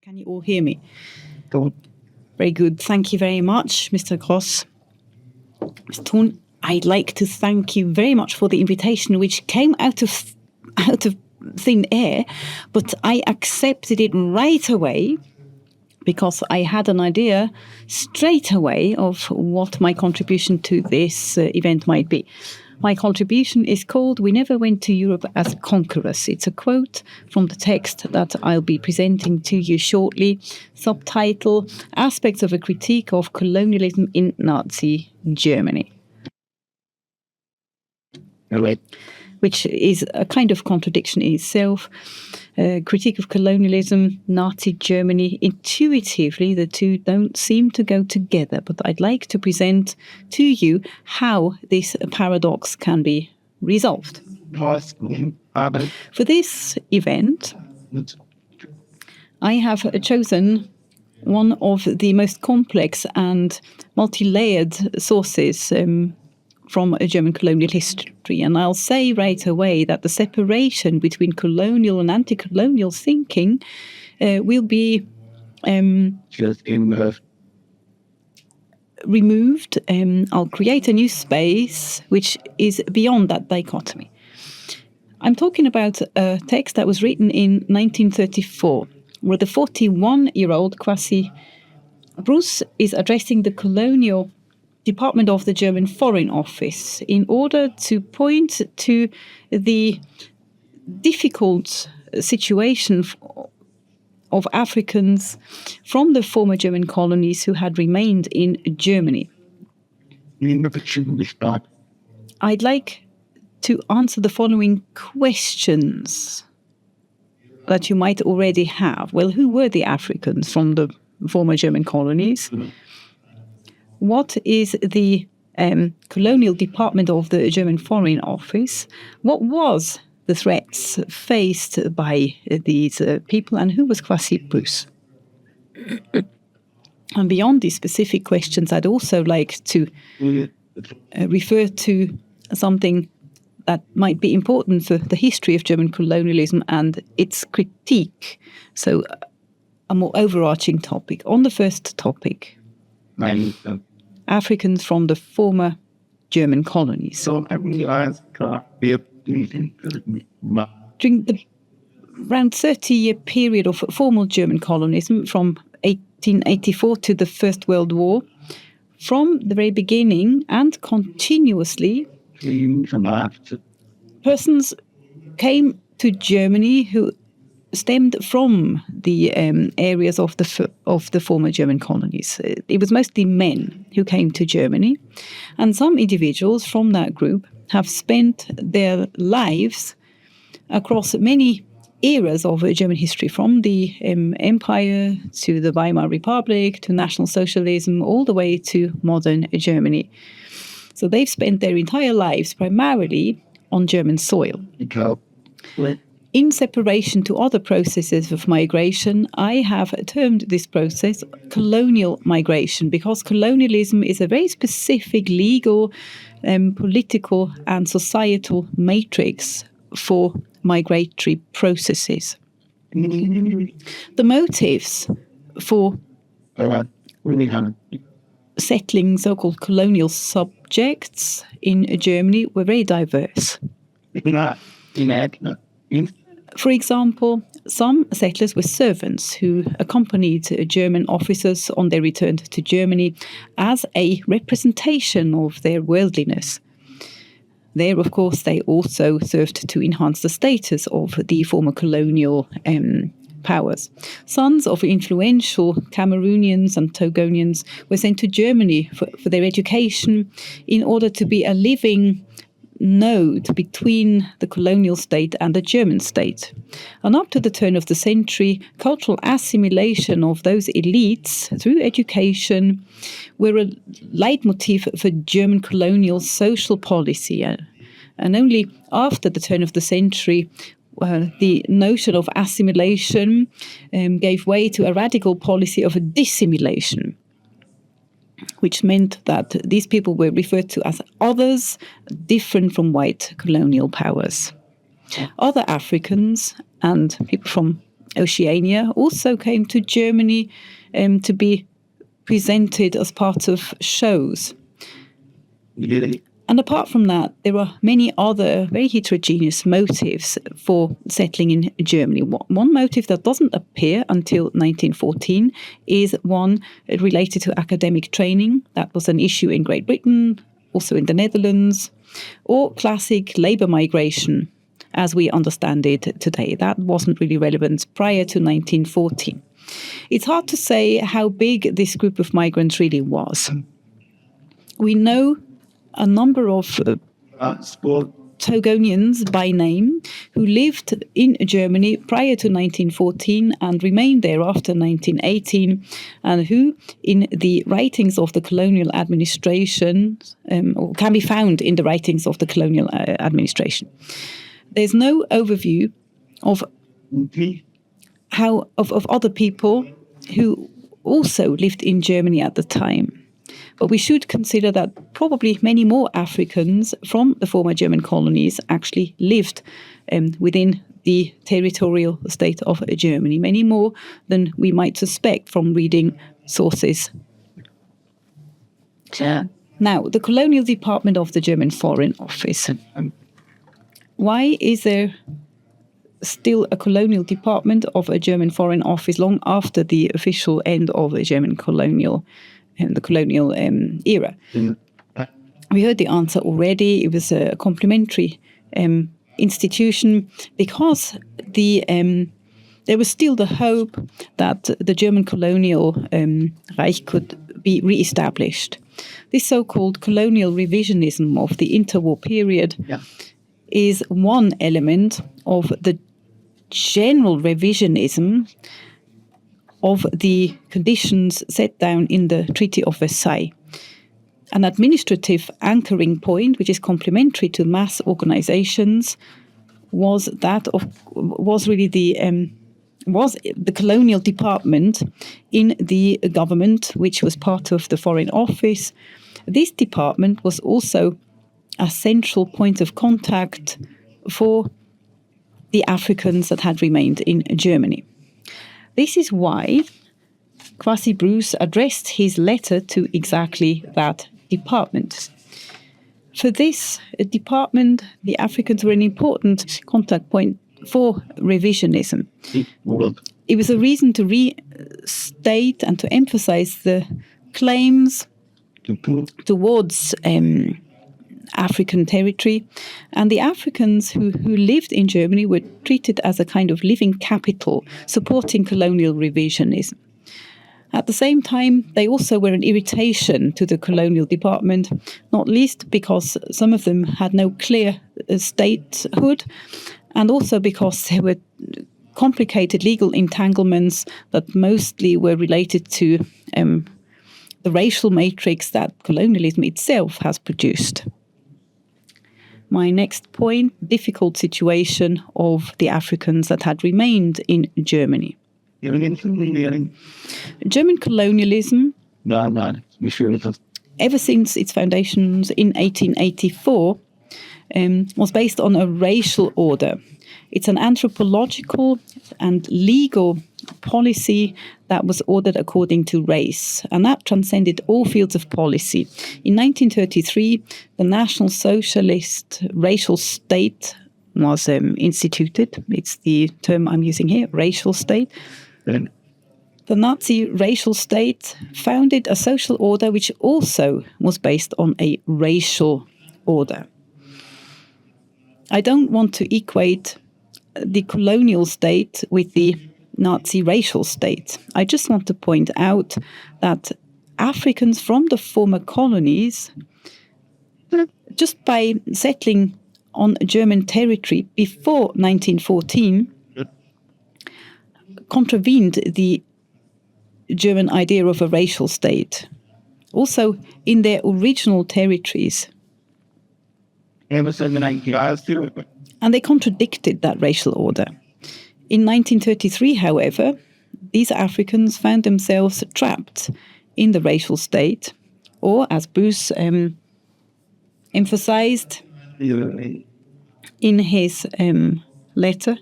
Can you all hear me? Good. Very good. Thank you very much, Mr. Grosse. Mr. Thun, I'd like to thank you very much for the invitation, which came out of thin air, but I accepted it right away because I had an idea straight away of what my contribution to this event might be. My contribution is called "We Never Went to Europe as Conquerors." It's a quote from the text that I'll be presenting to you shortly. Subtitle: Aspects of a Critique of Colonialism in Nazi Germany. Right. Which is a kind of contradiction in itself. Critique of colonialism, Nazi Germany. Intuitively, the two don't seem to go together, but I'd like to present to you how this paradox can be resolved. For this event, I have chosen one of the most complex and multi-layered sources from a German colonial history. And I'll say right away that the separation between colonial and anti-colonial thinking will be removed. I'll create a new space which is beyond that dichotomy. I'm talking about a text that was written in 1934, where the 41-year-old Pascal Grosse is addressing the colonial Department of the German Foreign Office in order to point to the difficult situation of Africans from the former German colonies who had remained in Germany. I'd like to answer the following questions that you might already have. Well, who were the Africans from the former German colonies? What is the colonial department of the German Foreign Office? What was the threats faced by these people, and who was Pascal Grosse? And beyond these specific questions, I'd also like to refer to something that might be important for the history of German colonialism and its critique. So a more overarching topic. On the first topic, Africans from the former German colonies. During the around 30-year period of formal German colonialism from 1884 to the First World War, from the very beginning and continuously, persons came to Germany who stemmed from the areas of the former German colonies. It was mostly men who came to Germany, and some individuals from that group have spent their lives across many eras of German history, from the Empire to the Weimar Republic to National Socialism, all the way to modern Germany. So they've spent their entire lives primarily on German soil. In separation to other processes of migration, I have termed this process colonial migration, because colonialism is a very specific legal, political and societal matrix for migratory processes. The motives for settling so-called colonial subjects in Germany were very diverse. For example, some settlers were servants who accompanied German officers on their return to Germany as a representation of their worldliness. There, of course, they also served to enhance the status of the former colonial powers. Sons of influential Cameroonians and Togonians were sent to Germany for their education in order to be a living node between the colonial state and the German state. And up to the turn of the century, cultural assimilation of those elites through education were a leitmotif for German colonial social policy. And only after the turn of the century, the notion of assimilation gave way to a radical policy of dissimilation, which meant that these people were referred to as others, different from white colonial powers. Other Africans and people from Oceania also came to Germany to be presented as part of shows. And apart from that, there are many other very heterogeneous motives for settling in Germany. One motive that doesn't appear until 1914 is one related to academic training. That was an issue in Great Britain, also in the Netherlands, or classic labour migration, as we understand it today. That wasn't really relevant prior to 1914. It's hard to say how big this group of migrants really was. We know a number of Togonians by name who lived in Germany prior to 1914 and remained there after 1918, and who, in the writings of the colonial administration, or can be found in the writings of the colonial administration. There's no overview of of other people who also lived in Germany at the time. But we should consider that probably many more Africans from the former German colonies actually lived within the territorial state of Germany, many more than we might suspect from reading sources. Now, the colonial department of the German Foreign Office. Why is there still a colonial department of a German Foreign Office long after the official end of the German colonial era? We heard the answer already. It was a complementary institution because there was still the hope that the German colonial Reich could be re-established. This so-called colonial revisionism of the interwar period is one element of the general revisionism of the conditions set down in the Treaty of Versailles. An administrative anchoring point, which is complementary to mass organizations, was really the colonial department in the government, which was part of the Foreign Office. This department was also a central point of contact for the Africans that had remained in Germany. This is why Kwasi Bruce addressed his letter to exactly that department. For this department, the Africans were an important contact point for revisionism. It was a reason to restate and to emphasize the claims towards African territory, and the Africans who lived in Germany were treated as a kind of living capital supporting colonial revisionism. At the same time, they also were an irritation to the colonial department, not least because some of them had no clear statehood, and also because there were complicated legal entanglements that mostly were related to the racial matrix that colonialism itself has produced. My next point, difficult situation of the Africans that had remained in Germany. German colonialism, ever since its foundations in 1884, was based on a racial order. It's an anthropological and legal policy that was ordered according to race, and that transcended all fields of policy. In 1933, the National Socialist racial state was instituted. It's the term I'm using here, racial state. The Nazi racial state founded a social order which also was based on a racial order. I don't want to equate the colonial state with the Nazi racial state. I just want to point out that Africans from the former colonies, just by settling on German territory before 1914, contravened the German idea of a racial state, also in their original territories. And they contradicted that racial order. In 1933, however, these Africans found themselves trapped in the racial state, or as Bruce emphasized in his letter,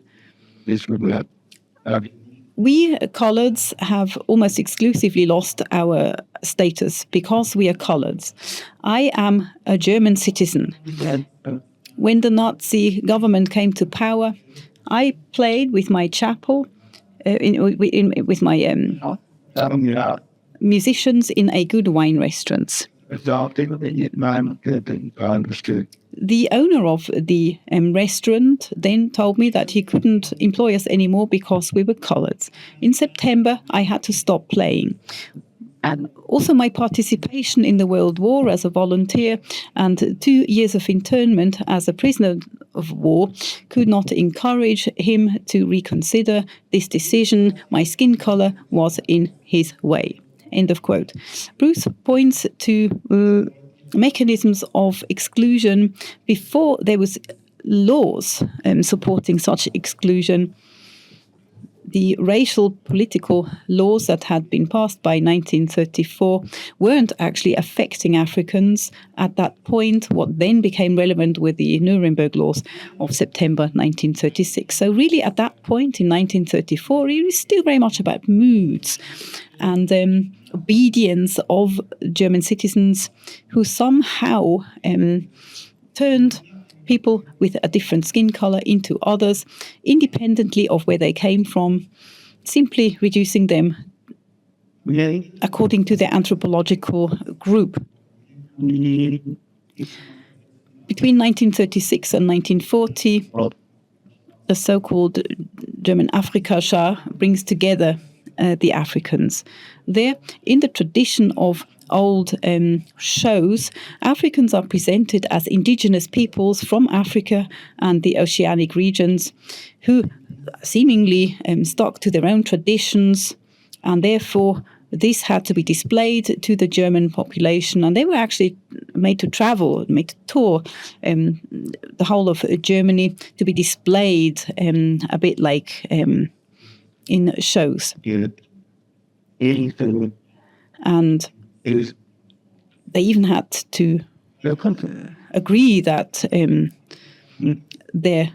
We coloureds have almost exclusively lost our status because we are coloureds. I am a German citizen. When the Nazi government came to power, I played with my chapel, with my musicians in a good wine restaurant. The owner of the restaurant then told me that he couldn't employ us anymore because we were coloured. In September, I had to stop playing. And also my participation in the World War as a volunteer and 2 years of internment as a prisoner of war could not encourage him to reconsider this decision. My skin colour was in his way. End of quote. Bruce points to mechanisms of exclusion before there was laws supporting such exclusion. The racial political laws that had been passed by 1934 weren't actually affecting Africans at that point. What then became relevant were the Nuremberg laws of September 1936. So really at that point in 1934, it was still very much about moods and obedience of German citizens who somehow turned people with a different skin colour into others, independently of where they came from, simply reducing them according to their anthropological group. Between 1936 and 1940, the so-called German Afrika-Schar brings together the Africans. There, in the tradition of old shows, Africans are presented as indigenous peoples from Africa and the oceanic regions who seemingly stuck to their own traditions, and therefore this had to be displayed to the German population, and they were actually made to travel, made to tour the whole of Germany to be displayed a bit like in shows. And they even had to agree that their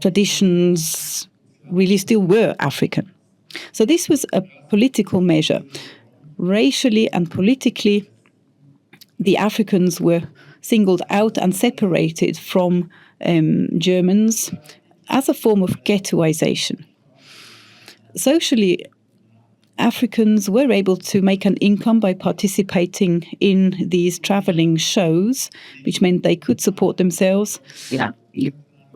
traditions really still were African. So this was a political measure. Racially and politically, the Africans were singled out and separated from Germans as a form of ghettoization. Socially, Africans were able to make an income by participating in these traveling shows, which meant they could support themselves.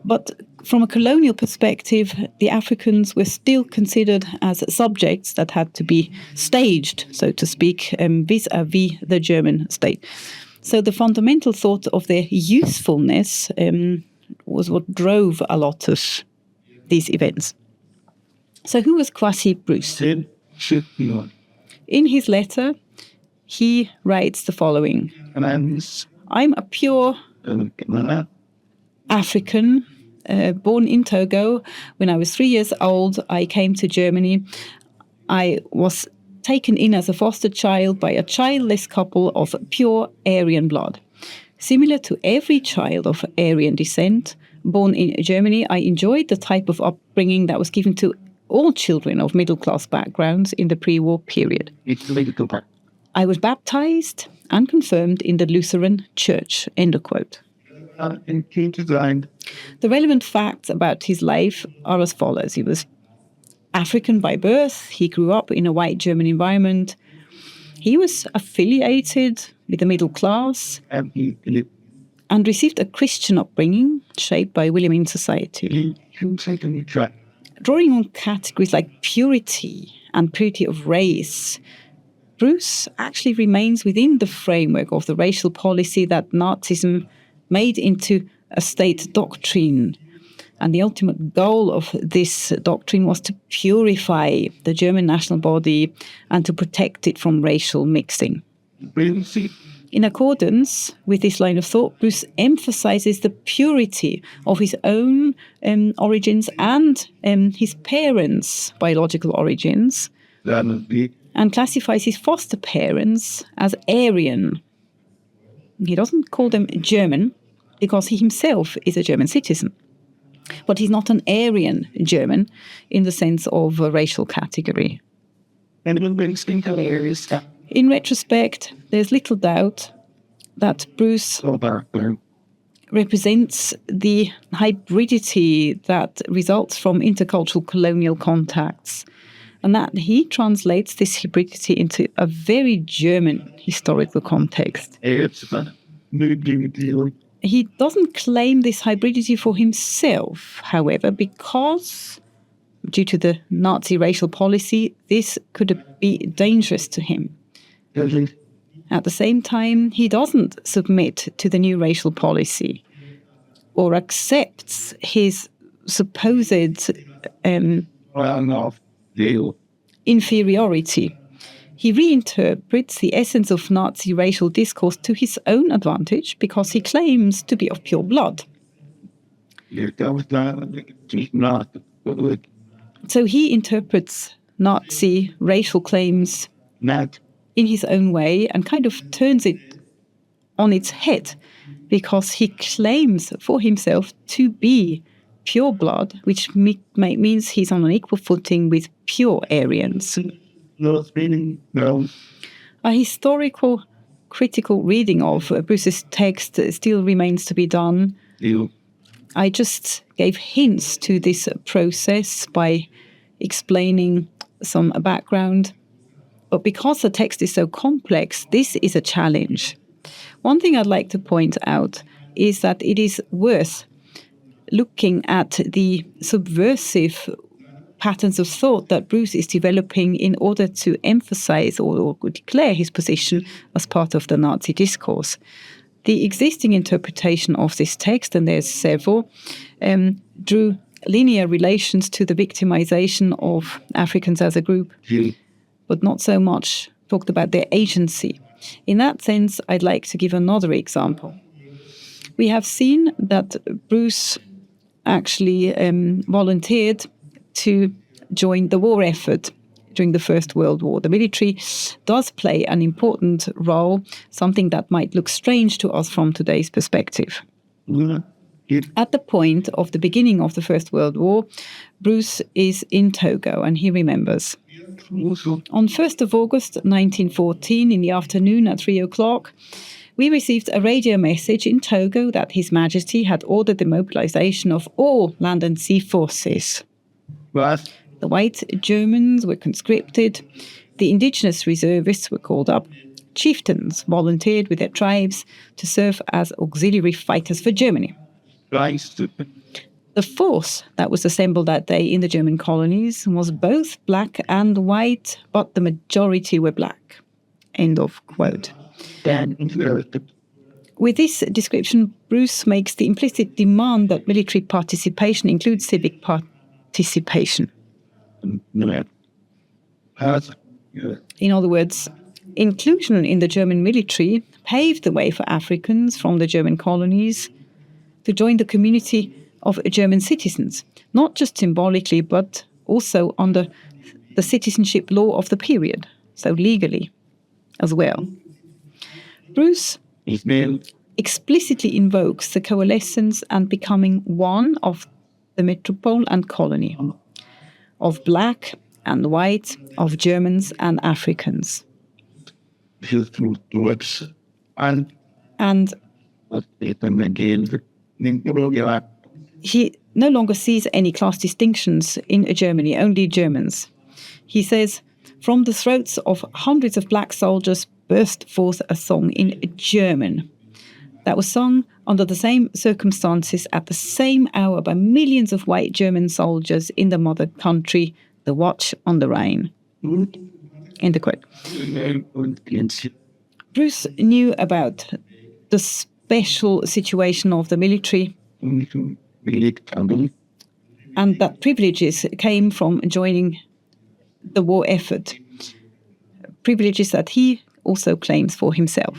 But from a colonial perspective, the Africans were still considered as subjects that had to be staged, so to speak, vis-à-vis the German state. So the fundamental thought of their usefulness was what drove a lot of these events. So who was Kwasi Bruce? In his letter, he writes the following: I'm a pure African, born in Togo. When I was 3 years old, I came to Germany. I was taken in as a foster child by a childless couple of pure Aryan blood. Similar to every child of Aryan descent born in Germany, I enjoyed the type of upbringing that was given to all children of middle-class backgrounds in the pre-war period. I was baptized and confirmed in the Lutheran Church. End of quote. The relevant facts about his life are as follows. He was African by birth. He grew up in a white German environment. He was affiliated with the middle class and received a Christian upbringing shaped by Williamine society. Drawing on categories like purity and purity of race, Bruce actually remains within the framework of the racial policy that Nazism made into a state doctrine. And the ultimate goal of this doctrine was to purify the German national body and to protect it from racial mixing. In accordance with this line of thought, Bruce emphasizes the purity of his own origins and his parents' biological origins, and classifies his foster parents as Aryan. He doesn't call them German because he himself is a German citizen. But he's not an Aryan German in the sense of a racial category. In retrospect, there's little doubt that Bruce represents the hybridity that results from intercultural colonial contacts, and that he translates this hybridity into a very German historical context. He doesn't claim this hybridity for himself, however, because due to the Nazi racial policy, this could be dangerous to him. At the same time, he doesn't submit to the new racial policy or accepts his supposed inferiority. He reinterprets the essence of Nazi racial discourse to his own advantage because he claims to be of pure blood. So he interprets Nazi racial claims in his own way and kind of turns it on its head because he claims for himself to be pure blood, which means he's on an equal footing with pure Aryans. A historical, critical reading of Bruce's text still remains to be done. I just gave hints to this process by explaining some background. But because the text is so complex, this is a challenge. One thing I'd like to point out is that it is worth looking at the subversive patterns of thought that Bruce is developing in order to emphasize or declare his position as part of the Nazi discourse. The existing interpretation of this text, and there's several, drew linear relations to the victimization of Africans as a group, but not so much talked about their agency. In that sense, I'd like to give another example. We have seen that Bruce actually volunteered to join the war effort during the First World War. The military does play an important role, something that might look strange to us from today's perspective. At the point of the beginning of the First World War, Bruce is in Togo and he remembers. On 1st of August 1914, in the afternoon at 3 o'clock, we received a radio message in Togo that His Majesty had ordered the mobilization of all land and sea forces. What? The white Germans were conscripted, the indigenous reservists were called up, chieftains volunteered with their tribes to serve as auxiliary fighters for Germany. Christ. The force that was assembled that day in the German colonies was both black and white, but the majority were black. End of quote. With this description, Bruce makes the implicit demand that military participation includes civic participation. In other words, inclusion in the German military paved the way for Africans from the German colonies to join the community of German citizens, not just symbolically, but also under the citizenship law of the period, so legally as well. Bruce explicitly invokes the coalescence and becoming one of the metropole and colony, of black and white, of Germans and Africans. And he no longer sees any class distinctions in Germany, only Germans. He says, from the throats of hundreds of black soldiers burst forth a song in German that was sung under the same circumstances at the same hour by millions of white German soldiers in the mother country, the Watch on the Rhine. End of quote. Bruce knew about the special situation of the military and that privileges came from joining the war effort. Privileges that he also claims for himself.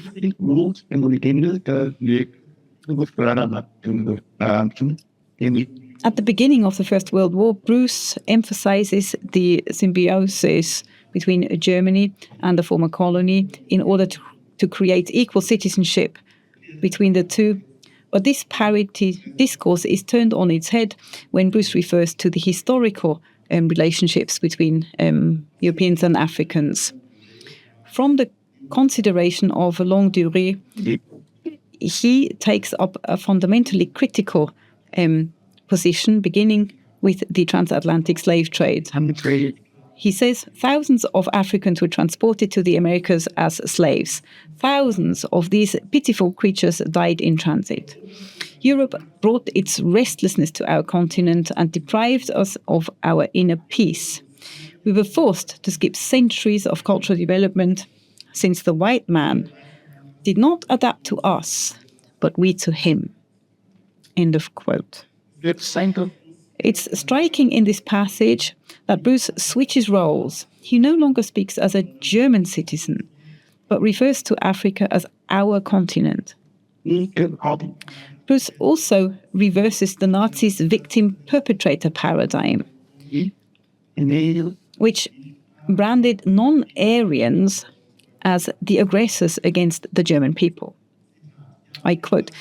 At the beginning of the First World War, Bruce emphasizes the symbiosis between Germany and the former colony in order to create equal citizenship between the two, But this parity discourse is turned on its head when Bruce refers to the historical relationships between Europeans and Africans. From the consideration of a longue durée, he takes up a fundamentally critical position, beginning with the transatlantic slave trade. He says thousands of Africans were transported to the Americas as slaves. Thousands of these pitiful creatures died in transit. Europe brought its restlessness to our continent and deprived us of our inner peace. We were forced to skip centuries of cultural development, since the white man did not adapt to us, but we to him. End of quote. It's striking in this passage that Bruce switches roles. He no longer speaks as a German citizen, but refers to Africa as our continent. Bruce also reverses the Nazis' victim-perpetrator paradigm, which branded non-Aryans as the aggressors against the German people. I quote,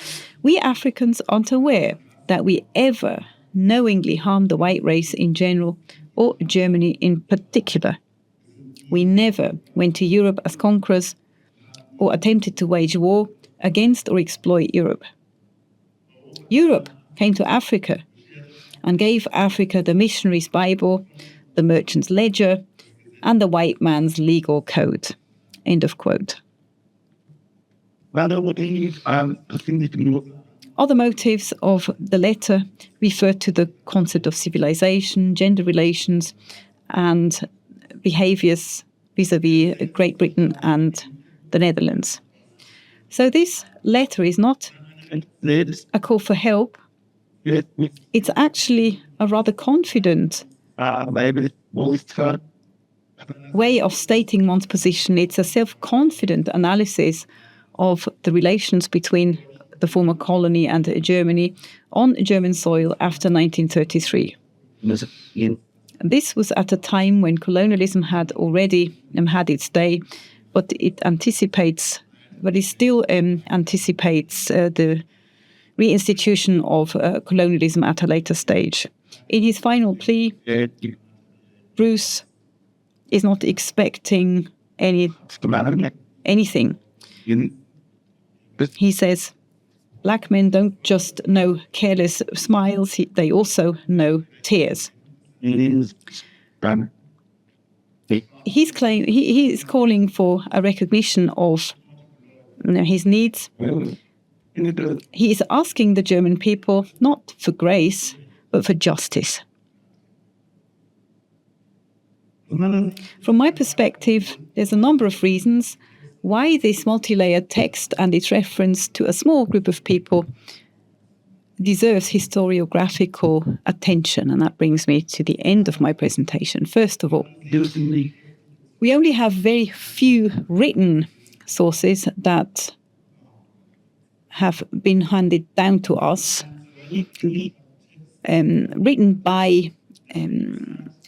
"We Africans aren't aware that we ever knowingly harmed the white race in general or Germany in particular. We never went to Europe as conquerors or attempted to wage war against or exploit Europe. Europe came to Africa and gave Africa the missionary's Bible, the merchant's ledger, and the white man's legal code." End of quote. Other motives of the letter refer to the concept of civilization, gender relations, and behaviors vis-à-vis Great Britain and the Netherlands. So this letter is not a call for help. It's actually a rather confident way of stating one's position. It's a self-confident analysis of the relations between the former colony and Germany on German soil after 1933. This was at a time when colonialism had already had its day, but it still anticipates the reinstitution of colonialism at a later stage. In his final plea, Bruce is not expecting anything. He says, black men don't just know careless smiles, they also know tears. He is calling for a recognition of his needs. He is asking the German people not for grace, but for justice. From my perspective, there's a number of reasons why this multi-layered text and its reference to a small group of people deserves historiographical attention. And that brings me to the end of my presentation. First of all, we only have very few written sources that have been handed down to us, written by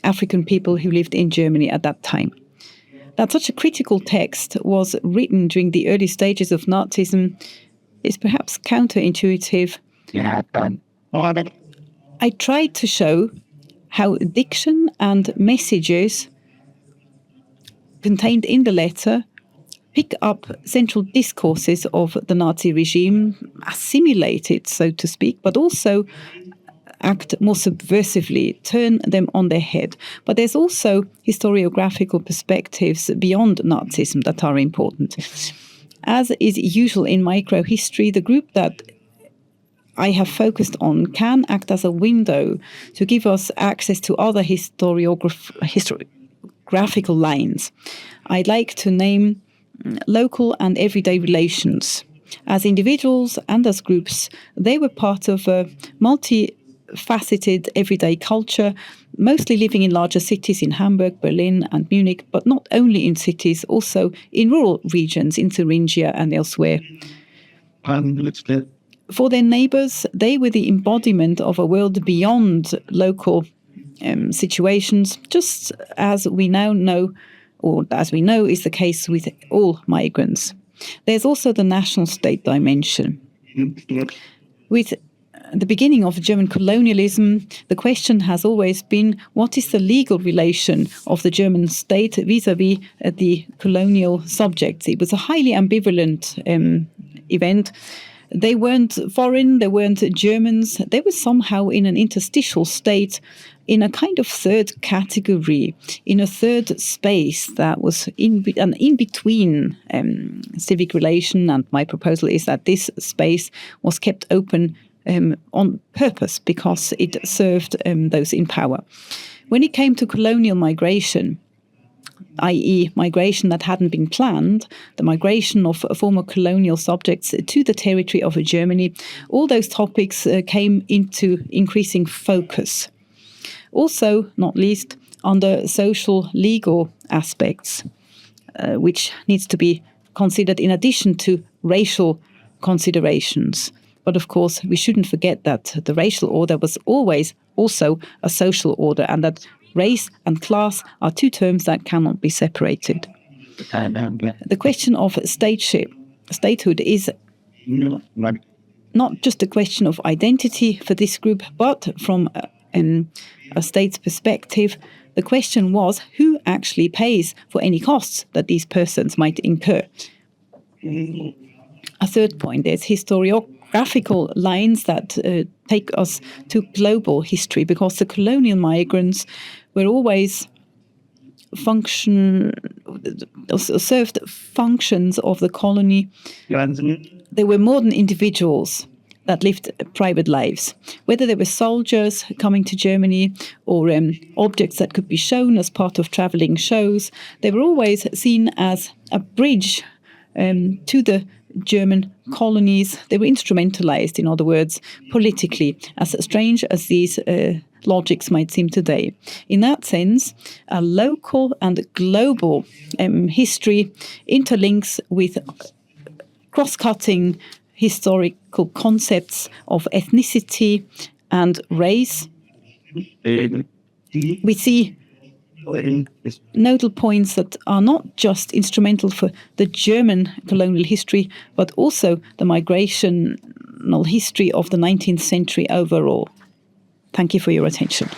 African people who lived in Germany at that time. That such a critical text was written during the early stages of Nazism is perhaps counterintuitive. I tried to show how diction and messages contained in the letter pick up central discourses of the Nazi regime, assimilate it, so to speak, but also act more subversively, turn them on their head. But there's also historiographical perspectives beyond Nazism that are important. As is usual in microhistory, the group that I have focused on can act as a window to give us access to other historiographical lines. I'd like to name local and everyday relations. As individuals and as groups, they were part of a multifaceted everyday culture, mostly living in larger cities in Hamburg, Berlin and Munich, but not only in cities, also in rural regions in Thuringia and elsewhere. For their neighbours, they were the embodiment of a world beyond local situations, just as we now know, or as we know is the case with all migrants. There's also the national state dimension. With the beginning of German colonialism, the question has always been, what is the legal relation of the German state vis-à-vis the colonial subjects? It was a highly ambivalent event. They weren't foreign, they weren't Germans. They were somehow in an interstitial state, in a kind of third category, in a third space that was in between civic relation. And my proposal is that this space was kept open on purpose because it served those in power. When it came to colonial migration, i.e. migration that hadn't been planned, the migration of former colonial subjects to the territory of Germany, all those topics came into increasing focus. Also, not least, under social legal aspects, which needs to be considered in addition to racial considerations. But of course, we shouldn't forget that the racial order was always also a social order, and that race and class are two terms that cannot be separated. The question of statehood is not just a question of identity for this group, but from a state's perspective, the question was who actually pays for any costs that these persons might incur. A third point, there's historiographical lines that take us to global history, because the colonial migrants were always served functions of the colony. They were modern individuals that lived private lives, whether they were soldiers coming to Germany or objects that could be shown as part of traveling shows. They were always seen as a bridge to the German colonies. They were instrumentalized, in other words, politically, as strange as these logics might seem today. In that sense, a local and global history interlinks with cross-cutting historical concepts of ethnicity and race. We see nodal points that are not just instrumental for the German colonial history, but also the migrational history of the 19th century overall. Thank you for your attention.